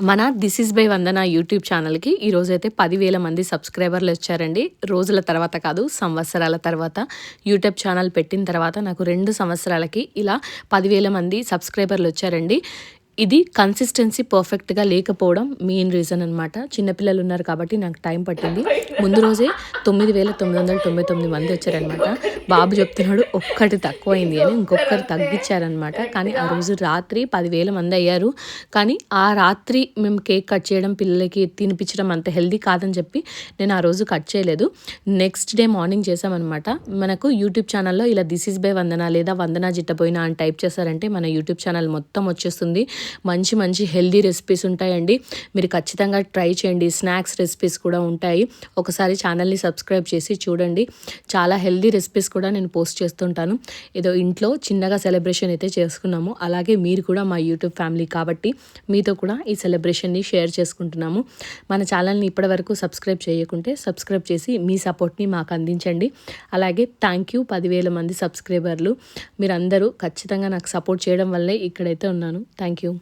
మన this is by Vandana YouTube ఛానల్కి ఈరోజైతే 10,000 మంది సబ్స్క్రైబర్లు వచ్చారండి. రోజుల తర్వాత కాదు, సంవత్సరాల తర్వాత. యూట్యూబ్ ఛానల్ పెట్టిన తర్వాత నాకు 2 సంవత్సరాలకి ఇలా 10,000 మంది సబ్స్క్రైబర్లు వచ్చారండి. ఇది కన్సిస్టెన్సీ పర్ఫెక్ట్గా లేకపోవడం మెయిన్ రీజన్ అనమాట. చిన్నపిల్లలు ఉన్నారు కాబట్టి నాకు టైం పట్టింది. ముందు రోజే 9,999 మంది వచ్చారనమాట. బాబు చెప్తున్నాడు ఒక్కటి తక్కువైంది అని, ఇంకొకరు తగ్గించారనమాట. కానీ ఆ రోజు రాత్రి 10,000 మంది అయ్యారు. కానీ ఆ రాత్రి మేము కేక్ కట్ చేయడం, పిల్లలకి తినిపించడం అంత హెల్దీ కాదని చెప్పి నేను ఆ రోజు కట్ చేయలేదు. నెక్స్ట్ డే మార్నింగ్ చేసామన్నమాట. మనకు యూట్యూబ్ ఛానల్లో ఇలా దిస్ ఈజ్ బై వందన లేదా వందన జిట్టపోయినా అని టైప్ చేశారంటే మన యూట్యూబ్ ఛానల్ మొత్తం వచ్చేస్తుంది. మంచి మంచి హెల్దీ రెసిపీస్ ఉంటాయండి. మీరు ఖచ్చితంగా ట్రై చేయండి. స్నాక్స్ రెసిపీస్ కూడా ఉంటాయి. ఒకసారి ఛానల్ని సబ్స్క్రైబ్ చేసి చూడండి. చాలా హెల్దీ రెసిపీస్ కూడా నేను పోస్ట్ చేస్తుంటాను. ఏదో ఇంట్లో చిన్నగా సెలబ్రేషన్ అయితే చేసుకున్నాము. అలాగే మీరు కూడా మా యూట్యూబ్ ఫ్యామిలీ కాబట్టి మీతో కూడా ఈ సెలబ్రేషన్ని షేర్ చేసుకుంటున్నాము. మన ఛానల్ని ఇప్పటివరకు సబ్స్క్రైబ్ చేయకుంటే సబ్స్క్రైబ్ చేసి మీ సపోర్ట్ని మాకు అందించండి. అలాగే థ్యాంక్ యూ 10,000 మంది సబ్స్క్రైబర్లు. మీరందరూ ఖచ్చితంగా నాకు సపోర్ట్ చేయడం వల్లే ఇక్కడైతే ఉన్నాను. Thank you.